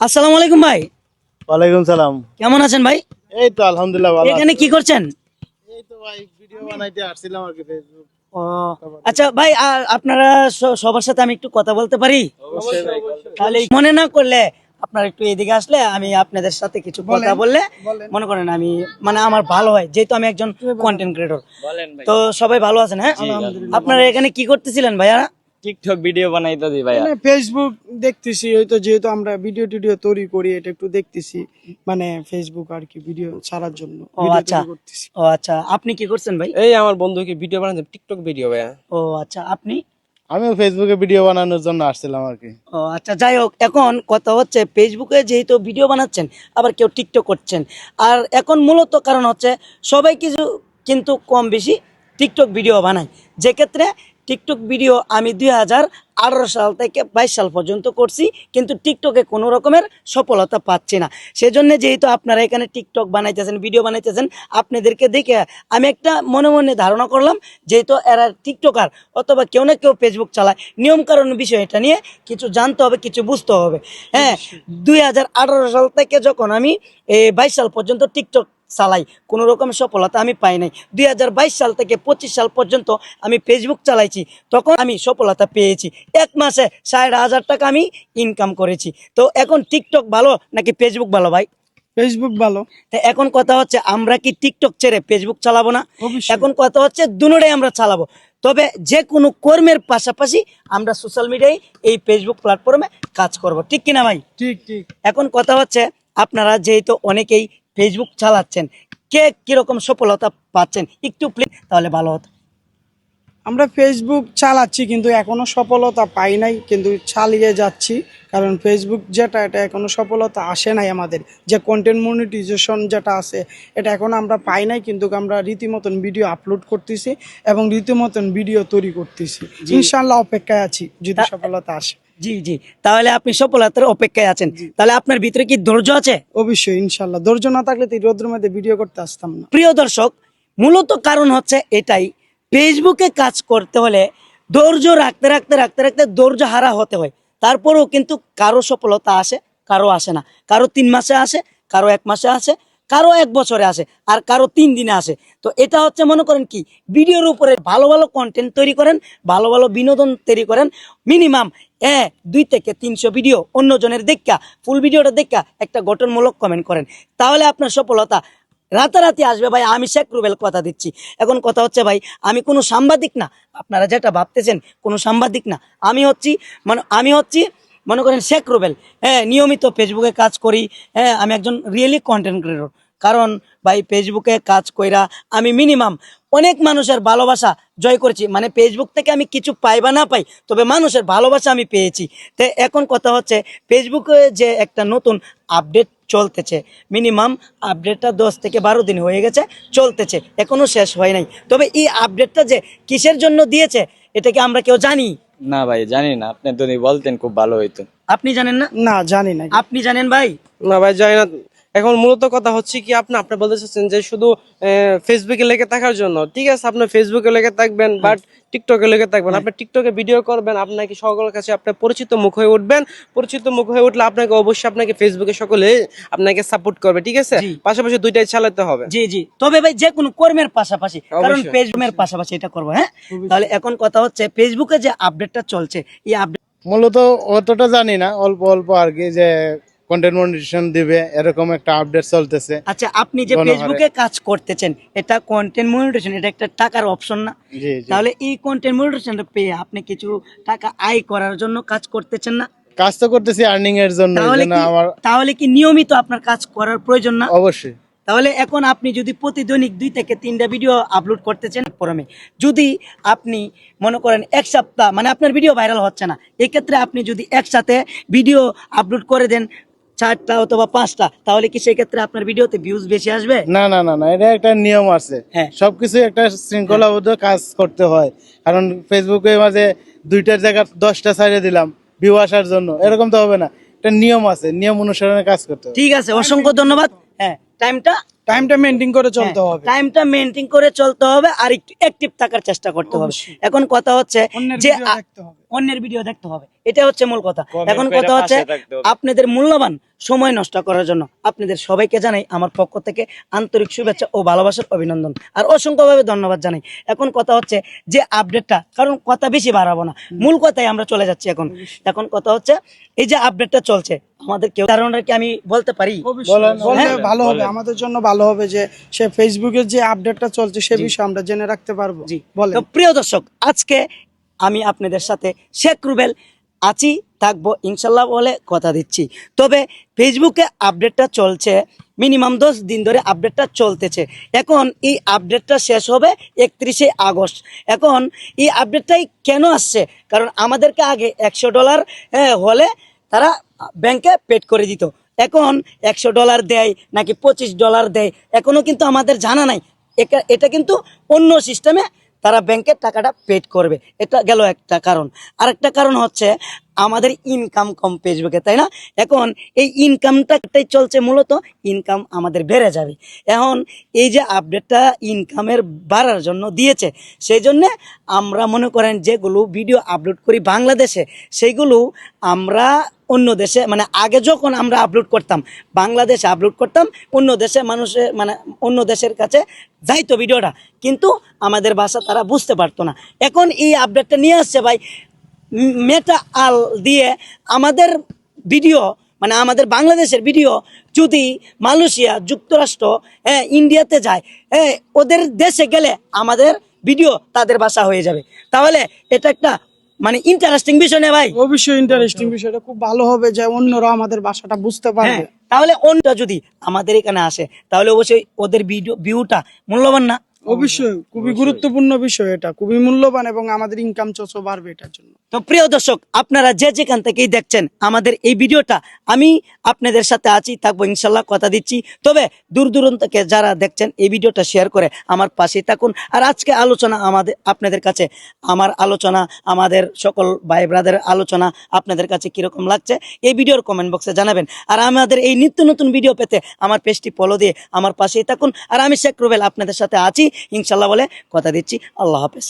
আসসালামু আলাইকুম ভাই। ওয়ালাইকুম সালাম। কেমন আছেন ভাই? এই তো আলহামদুলিল্লাহ ভালো এখানে আছি। কি করছেন? এই তো ভাই ভিডিও বানাইতে আসছিলাম আর কি ফেসবুক। ও আচ্ছা ভাই, আপনারা সবার সাথে আমি একটু কথা বলতে পারি? অবশ্যই ভাই। তাহলে মনে না করলে আপনারা একটু এদিকে আসলে আমি আপনাদের সাথে কিছু কথা বললে মনে করেন আমি মানে আমার ভালো হয়, যেহেতু আমি একজন কন্টেন্ট ক্রিয়েটর। তো সবাই ভালো আছেন? হ্যাঁ, আপনারা এখানে কি করতেছিলেন ভাইয়া? টিকটক ভিডিও বানাইতেছি ভাইয়া। মানে ফেসবুক দেখতেছি, ওই তো যেহেতু আমরা ভিডিও টিডিও তৈরি করি, এটা একটু দেখতেছি, মানে ফেসবুক আর কি ভিডিও ছাড়ার জন্য ও ভিডিও আচ্ছা, তৈরি করতেছি। ও আচ্ছা, আপনি কি করছেন ভাই? এই আমার বন্ধুকে ভিডিও বানাতে, টিকটক ভিডিও ভাইয়া। ও আচ্ছা, আপনি? আমিও ফেসবুকে ভিডিও বানানোর জন্য আসছিলাম আর কি। ও আচ্ছা, যাই হোক, এখন কথা হচ্ছে ফেসবুকে যেহেতু ভিডিও বানাচ্ছেন, আবার কেউ টিকটক করছেন, আর এখন মূলত কারণ হচ্ছে সবাই কিছু কিন্তু কম বেশি টিকটক ভিডিও বানায়, যে ক্ষেত্রে টিকটক ভিডিও আমি 2018 সাল থেকে 22 সাল পর্যন্ত করছি, কিন্তু টিকটকে কোনো রকমের সফলতা পাচ্ছি না। সেজন্য যেহেতু আপনারা এখানে টিকটক বানাইতেছেন, ভিডিও বানাইতেছেন, আপনাদেরকে দেখে আমি একটা মনে মনে ধারণা করলাম, যেহেতু এরা টিকটকার অথবা কেউ না কেউ ফেসবুক চালায়, নিয়মকানুন বিষয় এটা নিয়ে কিছু জানতে হবে, কিছু বুঝতে হবে। হ্যাঁ, 2018 সাল থেকে যখন আমি 22 সাল পর্যন্ত টিকটক চালাই, কোনো রকম সফলতা আমি পাই নাই। 2022 সাল থেকে 25 সাল পর্যন্ত আমি ফেসবুক চালাইছি, তখন আমি সফলতা পেয়েছি। এক মাসে 60,000 টাকা আমি ইনকাম করেছি। তো এখন টিকটক ভালো নাকি ফেসবুক ভালো ভাই? ফেসবুক ভালো। তো এখন কথা হচ্ছে আমরা কি টিকটক ছেড়ে ফেসবুক চালাবো না? অবশ্যই। এখন কথা হচ্ছে দুটোটাই আমরা চালাবো, তবে যে কোনো কর্মের পাশাপাশি আমরা সোশ্যাল মিডিয়ায় এই ফেসবুক প্ল্যাটফর্মে কাজ করব, ঠিক কিনা ভাই? ঠিক ঠিক। এখন কথা হচ্ছে আপনারা যেহেতু অনেকেই ফেসবুক চালাচ্ছেন, কে কিরকম সফলতা পাচ্ছেন একটু প্লিজ তাহলে ভালো হতো। আমরা ফেসবুক চালাচ্ছি কিন্তু এখনো সফলতা পাই নাই, কিন্তু চালিয়ে যাচ্ছি। কারণ ফেসবুক যেটা, এটা এখনো সফলতা আসে নাই আমাদের। যে কন্টেন্ট মনিটাইজেশন যেটা আছে, এটা এখনো আমরা পাই নাই, কিন্তু আমরা রীতিমতন ভিডিও আপলোড করতেছি এবং রীতিমতন ভিডিও তৈরি করতেছি। ইনশাআল্লাহ অপেক্ষায় আছি যদি সফলতা আসে। জি জি, তাহলে আপনি সফলতার অপেক্ষায় আছেন, তাহলে আপনার ভিতরে কি ধৈর্য আছে? অবশ্যই, ইনশাআল্লাহ। ধৈর্য না থাকলে তো এই রোদ্রের মধ্যে ভিডিও করতে আসতাম না। প্রিয় দর্শক, মূলত কারণ হচ্ছে এটাই, ফেসবুকে কাজ করতে হলে ধৈর্য রাখতে রাখতে রাখতে রাখতে ধৈর্য হারা হতে হয়। তারপরেও কিন্তু কারো সফলতা আসে, কারো আসে না। কারো 3 মাসে আসে, কারো 1 মাসে আসে, কারো 1 বছরে আসে, আর কারো 3 দিনে আসে। তো এটা হচ্ছে মনে করেন কি, ভিডিওর উপরে ভালো ভালো কন্টেন্ট তৈরি করেন, ভালো ভালো বিনোদন তৈরি করেন, মিনিমাম 2 থেকে 300 ভিডিও অন্যজনের দেখা, ফুল ভিডিওটা দেখা একটা গঠনমূলক কমেন্ট করেন, তাহলে আপনার সফলতা রাতারাতি আসবে ভাই। আমি শেখ রুবেল কথা দিচ্ছি। এখন কথা হচ্ছে ভাই, আমি কোনো সাংবাদিক না, আপনারা যেটা ভাবতেছেন কোনো সাংবাদিক না, আমি হচ্ছি মনে করেন শেখ রুবেল। হ্যাঁ, নিয়মিত ফেসবুকে কাজ করি। হ্যাঁ, আমি একজন রিয়েলি কন্টেন্ট ক্রিয়েটর। কারণ ভাই ফেসবুকে কাজ কইরা আমি মিনিমাম অনেক মানুষের ভালোবাসা জয় করেছি। মানে ফেসবুক থেকে আমি কিছু পাই বা না পাই, তবে মানুষের ভালোবাসা আমি পেয়েছি। তো এখন কথা হচ্ছে ফেসবুকে যে একটা নতুন আপডেট চলতেছে, মিনিমাম আপডেটটা 10 থেকে 12 দিন হয়ে গেছে, চলতেছে, এখনো শেষ হয় নাই। তবে এই আপডেটটা যে কিসের জন্য দিয়েছে এটা কি আমরা কেউ জানি? না ভাই, জানি না, আপনি যদি বলতেন খুব ভালো হইতো। আপনি জানেন না? না, জানি না। আপনি জানেন ভাই? না ভাই, জানি না। এখন মূলত কথা হচ্ছে কি, আপনি বলতে চাচ্ছেন যে শুধু ফেসবুকে লেগে থাকার জন্য। ঠিক আছে, আপনি ফেসবুকে লেগে থাকবেন, বাট টিকটকে লেগে থাকবেন। আপনি টিকটকে ভিডিও করবেন, আপনাকে সকলের কাছে আপনার পরিচিত মুখ হয়ে উঠবেন। পরিচিত মুখ হয়ে উঠলে আপনাকে অবশ্যই আপনাকে ফেসবুকে সকলে আপনাকে সাপোর্ট করবে। ঠিক আছে, পাশাপাশি দুইটাই চালাতে হবে। জি জি, তবে ভাই যে কোনো কর্মের পাশাপাশি, কারণ অবশ্যই। ফেসবুকের পাশাপাশি এটা করবো। হ্যাঁ, তাহলে এখন কথা হচ্ছে ফেসবুকে যে আপডেটটা চলছে, এই আপডেট মূলত অতটা জানি না, অল্প অল্প আর কি, যে কন্টেন্ট মনিটাইজেশন দিবে এরকম একটা আপডেট চলতেছে। আচ্ছা, আপনি যে গণহারে। ফেসবুকে কাজ করতেছেন, এটা কন্টেন্ট মনিটাইজেশন, এটা একটা টাকার অপশন না? জি জি। তাহলে এই কন্টেন্ট মনিটাইজেশনটা পেয়ে আপনি কিছু টাকা আয় করার জন্য কাজ করতেছেন না? কাজ তো করতেছি আর্নিং এর জন্য, তাহলে কি নিয়মিত আপনার কাজ করার প্রয়োজন না? অবশ্যই। তাহলে এখন আপনি যদি প্রতিদিন 2 থেকে 3টা ভিডিও আপলোড করতেছেন ফরমে, যদি আপনি মনে করেন 1 সপ্তাহ মানে আপনার ভিডিও ভাইরাল হচ্ছে না, এক্ষেত্রে আপনি যদি একসাথে ভিডিও আপলোড করে দেন 4টা অথবা 5টা, তাহলে কি সেক্ষেত্রে আপনার ভিডিওতে ভিউজ বেশি আসবে? না না না না, এটা একটা নিয়ম আছে। হ্যাঁ। সবকিছু একটা শৃঙ্খলাবদ্ধ কাজ করতে হয়। কারণ ফেসবুকে মাঝে 2টার জায়গায় 10টা ছাড়িয়ে দিলাম ভিউ আসার জন্য, এরকম তো হবে না। একটা নিয়ম আছে, নিয়ম অনুসরণে কাজ করতে হবে। ঠিক আছে, অসংখ্য ধন্যবাদ। হ্যাঁ, টাইমটা টাইমটা মেনটেন করে চলতে হবে। টাইমটা মেনটেন করে চলতে হবে আর একটু অ্যাক্টিভ থাকার চেষ্টা করতে হবে। অবশ্যই। এখন কথা হচ্ছে অন্যের যে ভিডিও দেখতে হবে। অন্যের ভিডিও দেখতে হবে, এটা হচ্ছে মূল কথা। Comment এখন করে কথা হচ্ছে পাশে থাকতে হবে। আপনাদের মূল্যবান সময় নষ্ট করার জন্য আপনাদের সবাইকে জানাই আমার পক্ষ থেকে আন্তরিক শুভেচ্ছা ও ভালোবাসার অভিনন্দন আর অসংখ্যভাবে ধন্যবাদ জানাই। এখন কথা হচ্ছে যে আপডেটটা, কারণ কথা বেশি বাড়াবো না, মূল কথায় আমরা চলে যাচ্ছি। এখন কথা হচ্ছে এই যে আপডেটটা চলছে, আমাদের কেউ ধারণা কি আমি বলতে পারি? বললে হ্যাঁ, ভালো হবে, আমাদের জন্য ভালো হবে যে সে ফেসবুকের যে আপডেটটা চলছে সে বিষয়ে আমরা জেনে রাখতে পারবো। জি বলেন। তো প্রিয় দর্শক, আজকে আমি আপনাদের সাথে শেখ রুবেল আছি, থাকবো ইনশাল্লাহ বলে কথা দিচ্ছি। তবে ফেসবুকে আপডেটটা চলছে মিনিমাম 10 দিন ধরে আপডেটটা চলতেছে। এখন এই আপডেটটা শেষ হবে 31শে আগস্ট। এখন এই আপডেটটাই কেন আসছে? কারণ আমাদেরকে আগে $100 হলে তারা ব্যাংকে পেড করে দিত। এখন $100 দেয় নাকি $25 দেয় এখনো কিন্তু আমাদের জানা নাই। এটা কিন্তু অন্য সিস্টেমে তারা ব্যাংকের টাকাটা পেড করবে। এটা গেল একটা কারণ। আরেকটা কারণ হচ্ছে আমাদের ইনকাম কম ফেসবুকে, তাই না? এখন এই ইনকামটাই চলছে, মূলত ইনকাম আমাদের বেড়ে যাবে। এখন এই যে আপডেটটা ইনকামের বাড়ার জন্য দিয়েছে, সেই জন্যে আমরা মনে করেন যেগুলো ভিডিও আপলোড করি বাংলাদেশে, সেইগুলো আমরা অন্য দেশে, মানে আগে যখন আমরা আপলোড করতাম বাংলাদেশে আপলোড করতাম, অন্য দেশে মানুষের, মানে অন্য দেশের কাছে যাইতো ভিডিওটা, কিন্তু আমাদের ভাষা তারা বুঝতে পারতো না। এখন এই আপডেটটা নিয়ে আসছে ভাই মেটা আল দিয়ে আমাদের ভিডিও, মানে আমাদের বাংলাদেশের ভিডিও যদি মালয়েশিয়া, যুক্তরাষ্ট্র, ইন্ডিয়াতে যায়, ওদের দেশে গেলে আমাদের ভিডিও তাদের ভাষা হয়ে যাবে। তাহলে এটা একটা মানে ইন্টারেস্টিং বিষয় না ভাই? অবশ্যই ইন্টারেস্টিং বিষয়টা খুব ভালো হবে যে অন্যরা আমাদের ভাষাটা বুঝতে পারবে। তাহলে অন্যটা যদি আমাদের এখানে আসে তাহলে অবশ্যই ওদের ভিউটা মূল্যবান না? অবশ্যই খুবই গুরুত্বপূর্ণ বিষয়, এটা খুবই মূল্যবান এবং আমাদের ইনকাম সোর্সও বাড়বে এটার জন্য। তো প্রিয় দর্শক, আপনারা যে যেখান থেকেই দেখছেন আমাদের এই ভিডিওটা, আমি আপনাদের সাথে আছি, থাকবো ইনশাল্লাহ, কথা দিচ্ছি। তবে দূর দূরান্ত থেকে যারা দেখছেন এই ভিডিওটা শেয়ার করে আমার পাশেই থাকুন। আর আজকে আলোচনা আপনাদের কাছে, আমার আলোচনা, আমাদের সকল ভাই ব্রাদারের আলোচনা আপনাদের কাছে কিরকম লাগছে এই ভিডিওর কমেন্ট বক্সে জানাবেন। আর আমাদের এই নিত্য নতুন ভিডিও পেতে আমার পেজটি ফলো দিয়ে আমার পাশেই থাকুন। আর আমি শেখ রুবেল আপনাদের সাথে আছি ইনশাল্লাহ বলে কথা দিচ্ছি। আল্লাহ হাফেজ।